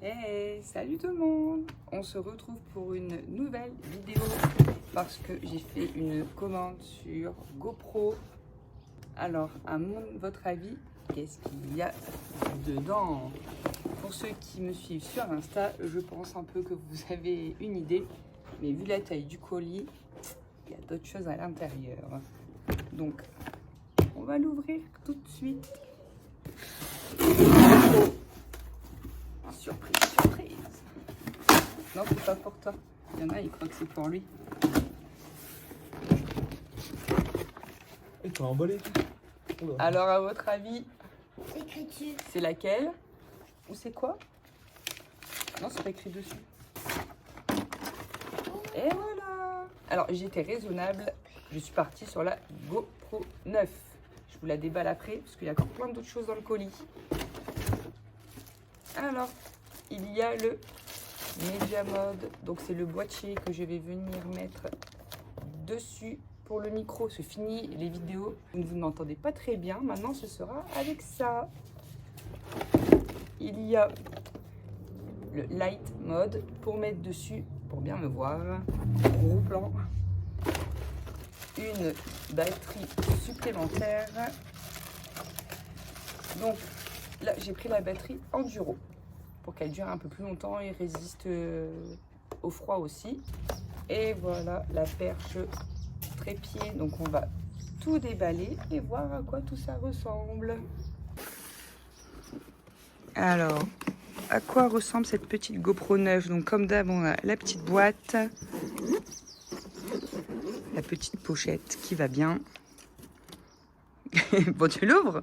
Hey, salut tout le monde! On se retrouve pour une nouvelle vidéo parce que j'ai fait une commande sur GoPro. Alors, à votre avis, qu'est-ce qu'il y a dedans? Pour ceux qui me suivent sur Insta, je pense un peu que vous avez une idée, mais vu la taille du colis, il y a d'autres choses à l'intérieur. Donc, on va l'ouvrir tout de suite. Surprise, surprise. Non, c'est pas pour toi. Il y en a, ils croient que c'est pour lui. Et tu as emballé. Alors, à votre avis, Écriture. c'est laquelle? Ou c'est quoi? Non, c'est pas écrit dessus. Et voilà. Alors, j'étais raisonnable. Je suis partie sur la GoPro 9. Je vous la déballe après, parce qu'il y a encore plein d'autres choses dans le colis. Alors, il y a le Media Mode. Donc, c'est le boîtier que je vais venir mettre dessus pour le micro. C'est fini les vidéos. Vous ne m'entendez pas très bien. Maintenant, ce sera avec ça. Il y a le Light Mode pour mettre dessus, pour bien me voir. Gros plan. Une batterie supplémentaire. Donc, là, j'ai pris la batterie Enduro pour qu'elle dure un peu plus longtemps et résiste au froid aussi. Et voilà la perche trépied. Donc, on va tout déballer et voir à quoi tout ça ressemble. Alors, à quoi ressemble cette petite GoPro 9? Donc, comme d'hab, on a la petite boîte, la petite pochette qui va bien. Bon, tu l'ouvres?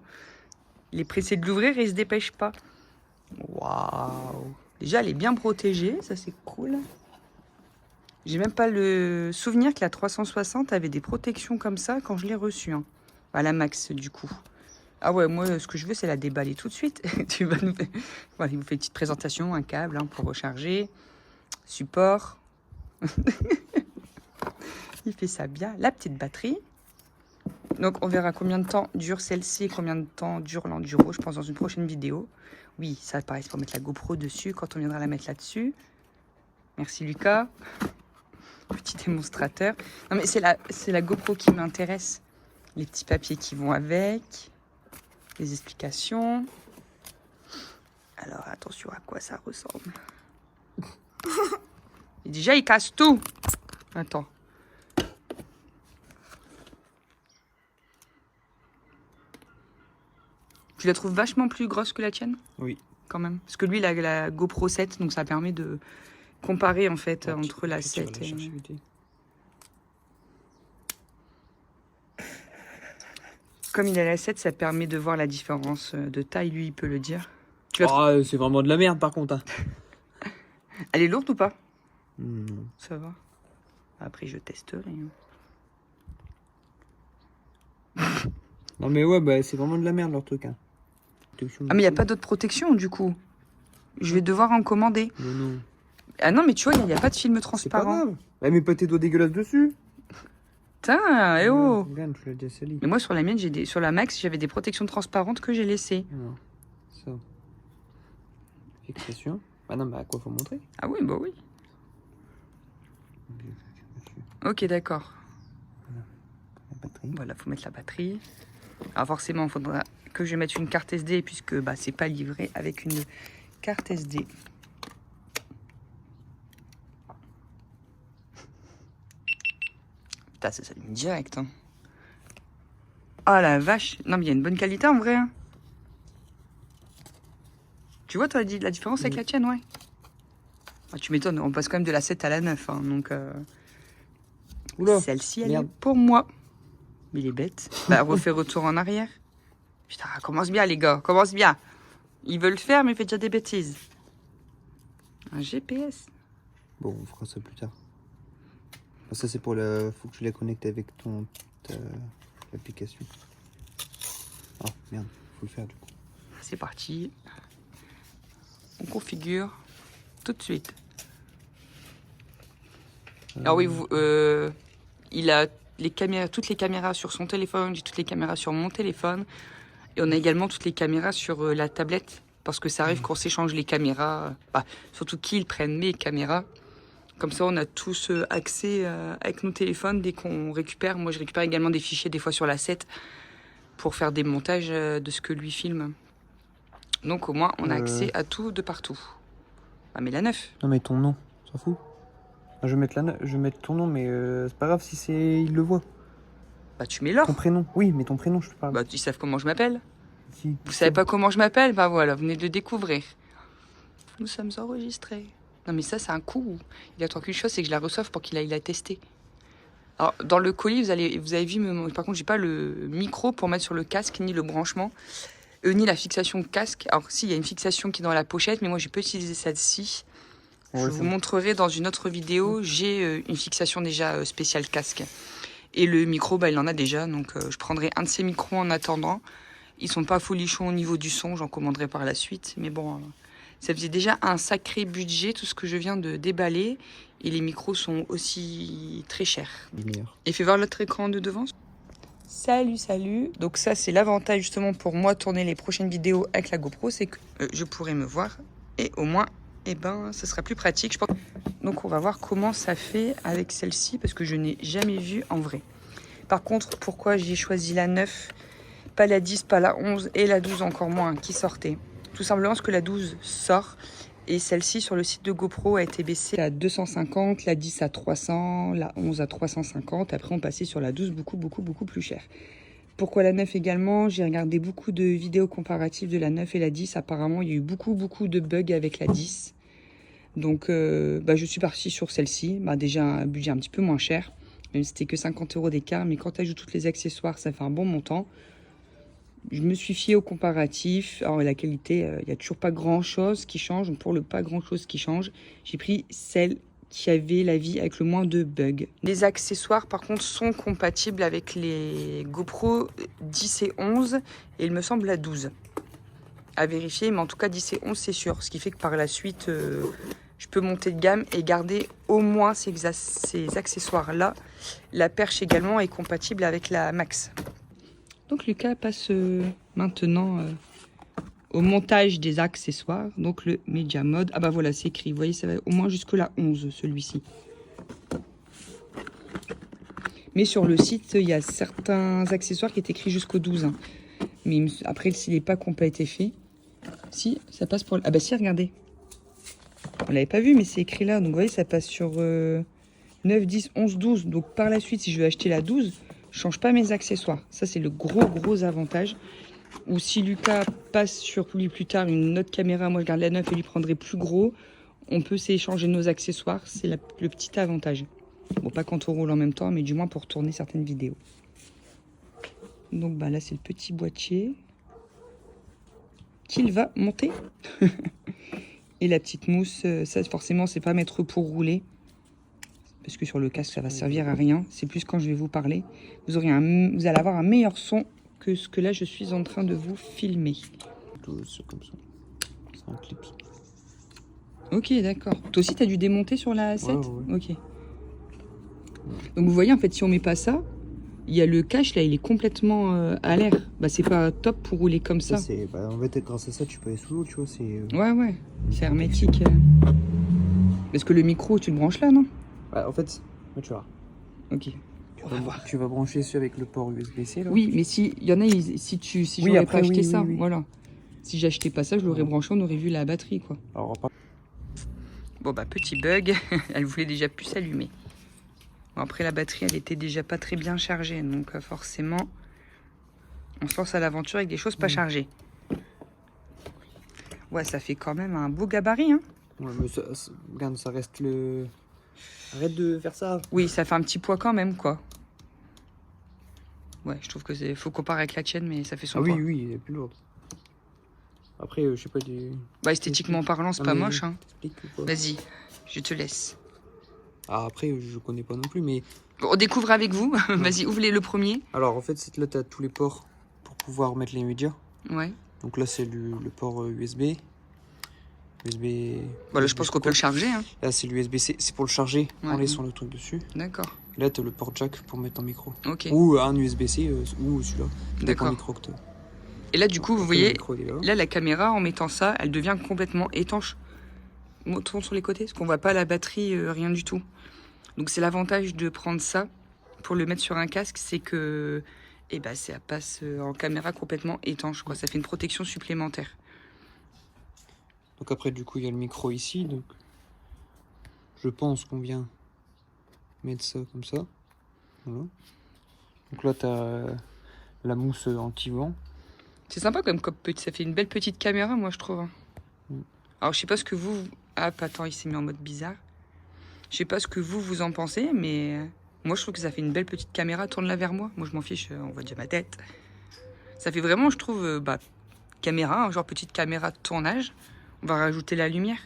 Il est pressé de l'ouvrir et il se dépêche pas. Waouh! Déjà, elle est bien protégée, ça c'est cool. J'ai même pas le souvenir que la 360 avait des protections comme ça quand je l'ai reçue. Hein. À la max, du coup. Ah ouais, moi, ce que je veux, c'est la déballer tout de suite. Tu vas nous faire... Voilà, il vous fait une petite présentation, un câble hein, pour recharger, support. Il fait ça bien. La petite batterie. Donc, on verra combien de temps dure celle-ci et combien de temps dure l'enduro, je pense, dans une prochaine vidéo. Oui, ça, pareil, c'est pour mettre la GoPro dessus quand on viendra la mettre là-dessus. Merci, Lucas. Petit démonstrateur. Non, mais c'est la GoPro qui m'intéresse. Les petits papiers qui vont avec. Les explications. Alors, attention à quoi ça ressemble. Et déjà, il casse tout. Attends. Tu la trouves vachement plus grosse que la tienne? Oui. Quand même. Parce que lui, il a la GoPro 7, donc ça permet de comparer en fait Ouais, entre la 7 la et... chercher. Comme il a la 7, ça permet de voir la différence de taille, lui, il peut le dire. Tu vas Ah, c'est vraiment de la merde par contre. Hein. Elle est lourde ou pas? Non. Ça va. Après, je testerai. Non mais ouais, bah, c'est vraiment de la merde leur truc. Hein. Ah, mais il n'y a pas d'autre protection, du coup. Je vais devoir en commander. Mais non. Ah non, mais tu vois, il n'y a pas de film C'est pas transparent. grave. Bah, mets pas tes doigts dégueulasses dessus. Putain, eh oh! Regarde, tu l'as déjà sali. Mais moi, sur la mienne, sur la Max, j'avais des protections transparentes que j'ai laissées. Alors, ça. Fixation. Ah non, bah à quoi faut montrer? Ah oui, bah oui. Ok, d'accord. La batterie. Voilà, faut mettre la batterie. Alors forcément, il faudra que je mette une carte SD puisque bah, c'est pas livré avec une carte SD. Putain, ça s'allume direct. Hein. Oh la vache. Non, mais il y a une bonne qualité en vrai. Hein. Tu vois, toi, la différence avec la tienne, ouais. Ah, tu m'étonnes, on passe quand même de la 7 à la 9. Hein, donc, Oula. celle-ci, elle Merde. est pour moi. Mais il est bête. Bah, refait retour en arrière. Putain, commence bien, les gars. Commence bien. Il veut le faire, mais il fait déjà des bêtises. Un GPS. Bon, on fera ça plus tard. Ah, ça c'est pour la... Faut que tu la connectes avec l'application. Ah merde, faut le faire du coup. C'est parti. On configure tout de suite. Ah oui, il a toutes les caméras sur son téléphone, j'ai toutes les caméras sur mon téléphone. Et on a également toutes les caméras sur la tablette Parce que ça arrive qu'on s'échange les caméras, surtout qu'ils prennent mes caméras. Comme ça, on a tous accès avec nos téléphones dès qu'on récupère. Moi, je récupère également des fichiers des fois sur la 7 pour faire des montages de ce que lui filme. Donc au moins, on a accès à tout de partout. Ah, mais la 9. Non, mais ton nom, s'en fout. Je vais mettre ton nom, mais c'est pas grave si il le voit. Bah, tu mets l'or. Ton prénom. Oui, mais ton prénom, je te parle. Bah, ils savent comment je m'appelle. Si. Vous savez pas comment je m'appelle? Bah voilà, vous venez de le découvrir. Nous sommes enregistrés. Non mais ça, c'est un coup. Il attend qu'une chose, c'est que je la reçoive pour qu'il aille la tester. Alors, dans le colis, vous avez vu, par contre, j'ai pas le micro pour mettre sur le casque, ni le branchement, ni la fixation casque. Alors si, il y a une fixation qui est dans la pochette, mais moi, j'ai pas utilisé celle-ci. Je vous montrerai dans une autre vidéo. J'ai une fixation déjà spéciale casque. Et le micro, bah, il en a déjà, donc je prendrai un de ces micros en attendant. Ils sont pas folichons au niveau du son, j'en commanderai par la suite. Mais bon, ça faisait déjà un sacré budget, tout ce que je viens de déballer. Et les micros sont aussi très chers. Et fais voir l'autre écran de devant. Salut, salut. Donc ça, c'est l'avantage justement pour moi tourner les prochaines vidéos avec la GoPro, c'est que je pourrai me voir. Et au moins, ce sera plus pratique. Donc on va voir comment ça fait avec celle-ci, parce que je n'ai jamais vu en vrai. Par contre, pourquoi j'ai choisi la 9 ? Pas la 10, pas la 11 et la 12 encore moins qui sortait. Tout simplement parce que la 12 sort et celle-ci sur le site de GoPro a été baissée à 250, la 10 à 300, la 11 à 350. Après on passait sur la 12 beaucoup plus cher. Pourquoi la 9 également? J'ai regardé beaucoup de vidéos comparatives de la 9 et la 10. Apparemment il y a eu beaucoup de bugs avec la 10. Donc je suis partie sur celle-ci. Déjà un budget un petit peu moins cher. Même si c'était que 50 € d'écart. Mais quand tu ajoutes tous les accessoires, ça fait un bon montant. Je me suis fiée au comparatif. Alors la qualité, il n'y a toujours pas grand-chose qui change. Donc pour le pas grand-chose qui change, j'ai pris celle qui avait la vie avec le moins de bugs. Les accessoires, par contre, sont compatibles avec les GoPro 10 et 11. Et il me semble la 12. À vérifier, mais en tout cas 10 et 11, c'est sûr. Ce qui fait que par la suite, je peux monter de gamme et garder au moins ces accessoires-là. La perche également est compatible avec la Max. Donc Lucas passe maintenant au montage des accessoires. Donc le Media Mode. Ah bah voilà, c'est écrit. Vous voyez, ça va au moins jusque la 11, celui-ci. Mais sur le site, il y a certains accessoires qui est écrit jusqu'au 12. Hein. Mais après, s'il n'est pas complet fait. Si, ça passe pour... Ah bah si, regardez. On l'avait pas vu, mais c'est écrit là. Donc vous voyez, ça passe sur 9, 10, 11, 12. Donc par la suite, si je veux acheter la 12... je change pas mes accessoires. Ça, c'est le gros avantage. Ou si Lucas passe sur lui plus tard une autre caméra, moi je garde la 9 et lui prendrai plus gros, on peut s'échanger nos accessoires. C'est le petit avantage. Bon, pas quand on roule en même temps, mais du moins pour tourner certaines vidéos. Donc là, c'est le petit boîtier qu'il va monter. Et la petite mousse, ça forcément, c'est pas mettre pour rouler. Parce que sur le casque, ça va servir à rien. C'est plus quand je vais vous parler. Vous allez avoir un meilleur son que ce que là, je suis en train de vous filmer. C'est comme ça. C'est un clip. Ok, d'accord. Toi aussi, tu as dû démonter sur la 7 ? Ouais. Ok. Donc, vous voyez, en fait, si on met pas ça, il y a le cache, là, il est complètement à l'air. Bah, c'est pas top pour rouler comme ça. En fait, grâce à ça, tu peux aller sous l'eau, tu vois. Ouais. C'est hermétique. Parce que le micro, tu le branches là, non ? En fait, tu vois. Ok. Tu vas brancher dessus avec le port USB-C là. Oui, mais si y en a, si j'aurais pas acheté ça, voilà. Si j'achetais pas ça, je l'aurais branché, on aurait vu la batterie, quoi. Alors, bon petit bug, elle voulait déjà plus s'allumer. Bon, après la batterie, elle était déjà pas très bien chargée, donc forcément, on se lance à l'aventure avec des choses pas chargées. Ouais, ça fait quand même un beau gabarit, hein. Ouais, mais regarde, ça reste le... Arrête de faire ça. Oui, ça fait un petit poids quand même, quoi. Ouais, je trouve que faut comparer avec la tienne, mais ça fait son poids. Oui, elle est plus lourde. Après, je sais pas des... Esthétiquement parlant, c'est pas moche, hein. Vas-y, je te laisse. Après, je connais pas non plus, mais... On découvre avec vous. Vas-y, ouvre le premier. Alors, en fait, là, tu as tous les ports pour pouvoir mettre les médias. Ouais. Donc là, c'est le port USB. Voilà, je pense qu'on peut le charger. Hein. Là, c'est l'USB-C. C'est pour le charger en laissant le truc dessus. D'accord. Là, tu as le port jack pour mettre ton micro. Ok. Ou un USB-C ou celui-là. D'accord. Micro que Et là, du coup, vous Le voyez, micro, il est là. là, la caméra, en mettant ça, elle devient complètement étanche. Tourne sur les côtés, parce qu'on voit pas la batterie, rien du tout. Donc, c'est l'avantage de prendre ça pour le mettre sur un casque, c'est que ça passe en caméra complètement étanche, quoi. Ça fait une protection supplémentaire. Donc après, du coup, il y a le micro ici. Donc, je pense qu'on vient mettre ça comme ça. Voilà. Donc là, tu as la mousse anti-vent. C'est sympa comme ça fait une belle petite caméra, moi, je trouve. Hein. Alors, je sais pas ce que vous... Ah, attends, il s'est mis en mode bizarre. Je sais pas ce que vous en pensez, mais moi, je trouve que ça fait une belle petite caméra. Tourne-la vers moi. Moi, je m'en fiche, on voit déjà ma tête. Ça fait vraiment, je trouve, caméra, hein, genre petite caméra de tournage. On va rajouter la lumière.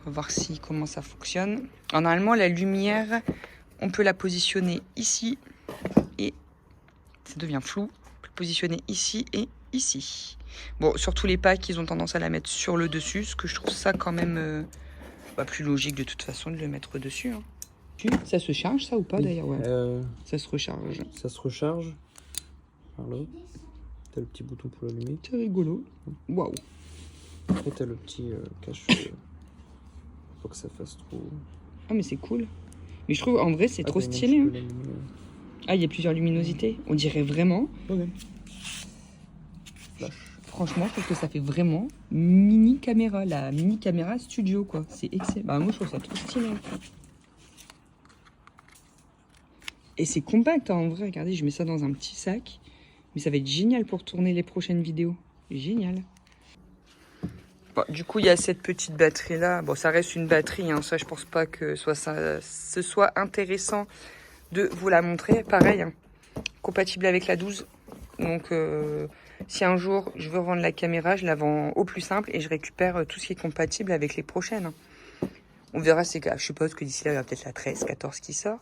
On va voir comment ça fonctionne. Alors, normalement, la lumière, on peut la positionner ici et ça devient flou. On peut la positionner ici et ici. Bon, sur tous les packs, ils ont tendance à la mettre sur le dessus, ce que je trouve ça quand même plus logique de toute façon de le mettre dessus. Hein. Ça se charge ça ou pas d'ailleurs ouais. Ça se recharge. Ça se recharge. Par là. T'as le petit bouton pour l'allumer. C'est rigolo. Waouh. Après t'as le petit cache. Faut que ça fasse trop. Ah mais c'est cool. Mais je trouve en vrai c'est trop stylé. Hein. Ah il y a plusieurs luminosités. On dirait vraiment. Okay. Franchement je trouve que ça fait vraiment mini caméra. La mini caméra studio quoi. C'est excellent. Bah moi je trouve ça trop stylé. Et c'est compact hein, en vrai. Regardez je mets ça dans un petit sac. Mais ça va être génial pour tourner les prochaines vidéos. Génial. Bon, du coup, il y a cette petite batterie-là. Bon, ça reste une batterie. Hein. Ça, je pense pas que ce soit intéressant de vous la montrer. Pareil, hein. Compatible avec la 12. Donc, si un jour, je veux revendre la caméra, je la vends au plus simple et je récupère tout ce qui est compatible avec les prochaines. On verra, je suppose que d'ici là, il y aura peut-être la 13, 14 qui sort.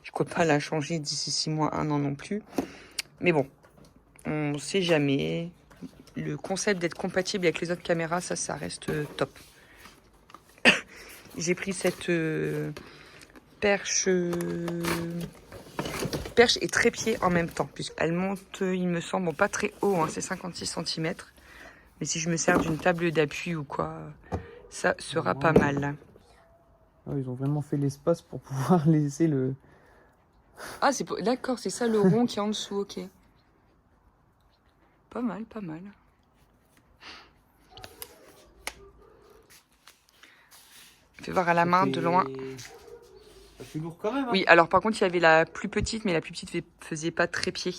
Je compte pas la changer d'ici 6 mois, 1 an non plus. Mais bon. On sait jamais. Le concept d'être compatible avec les autres caméras, ça reste top. J'ai pris cette perche et trépied en même temps. Puisqu'elle monte, il me semble, bon, pas très haut, hein, c'est 56 cm. Mais si je me sers d'une table d'appui ou quoi, ça sera pas mal. Ah, ils ont vraiment fait l'espace pour pouvoir laisser le... Ah, d'accord, c'est ça le rond qui est en dessous, ok. Pas mal, pas mal. Fais voir à la main de loin. C'est plus lourd quand même. Hein. Oui, alors par contre, il y avait la plus petite, mais la plus petite faisait pas trépied.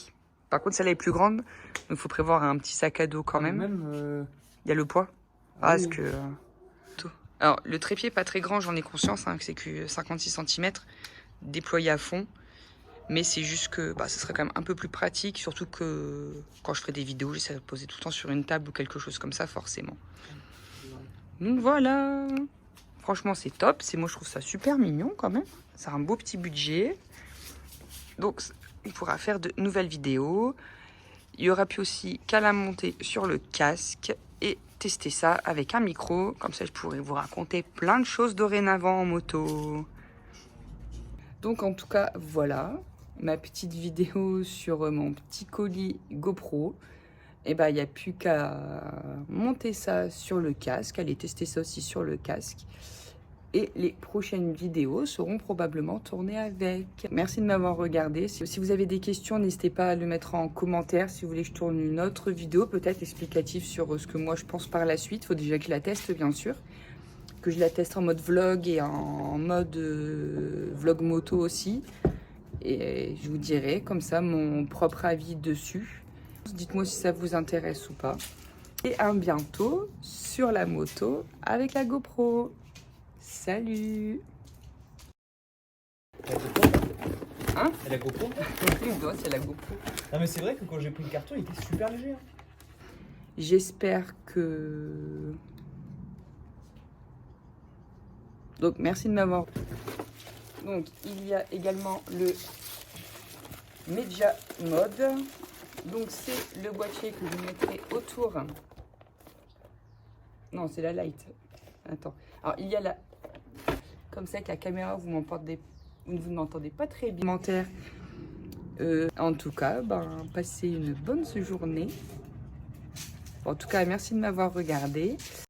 Par contre, celle-là est plus grande, donc il faut prévoir un petit sac à dos quand même. Il y a le poids. Parce que... Alors, le trépied pas très grand, j'en ai conscience, hein, que c'est que 56 cm déployé à fond. Mais c'est juste que ce serait quand même un peu plus pratique, surtout que quand je ferai des vidéos, j'essaie de poser tout le temps sur une table ou quelque chose comme ça, forcément. Donc voilà. Franchement, c'est top. Moi, je trouve ça super mignon quand même. Ça a un beau petit budget. Donc, il pourra faire de nouvelles vidéos. Il y aura plus aussi qu'à la monter sur le casque et tester ça avec un micro. Comme ça, je pourrais vous raconter plein de choses dorénavant en moto. Donc, en tout cas, voilà ma petite vidéo sur mon petit colis GoPro. Et il n'y a plus qu'à monter ça sur le casque, aller tester ça aussi sur le casque. Et les prochaines vidéos seront probablement tournées avec. Merci de m'avoir regardé. Si vous avez des questions, n'hésitez pas à le mettre en commentaire. Si vous voulez que je tourne une autre vidéo, peut-être explicative sur ce que moi je pense par la suite. Il faut déjà que je la teste, bien sûr. Que je la teste en mode vlog et en mode vlog moto aussi. Et je vous dirai comme ça mon propre avis dessus. Dites-moi si ça vous intéresse ou pas. Et à bientôt sur la moto avec la GoPro. Salut! Hein? Et la GoPro? C'est la GoPro. Non mais c'est vrai que quand j'ai pris le carton, il était super léger. Hein. J'espère que... Donc merci de m'avoir... Donc il y a également le Media Mode. Donc c'est le boîtier que je mettrai autour. Non, c'est la light. Attends. Alors il y a la... Comme ça avec la caméra, vous ne m'entendez pas très bien. Commentaire. En tout cas, passez une bonne journée. En tout cas, merci de m'avoir regardé.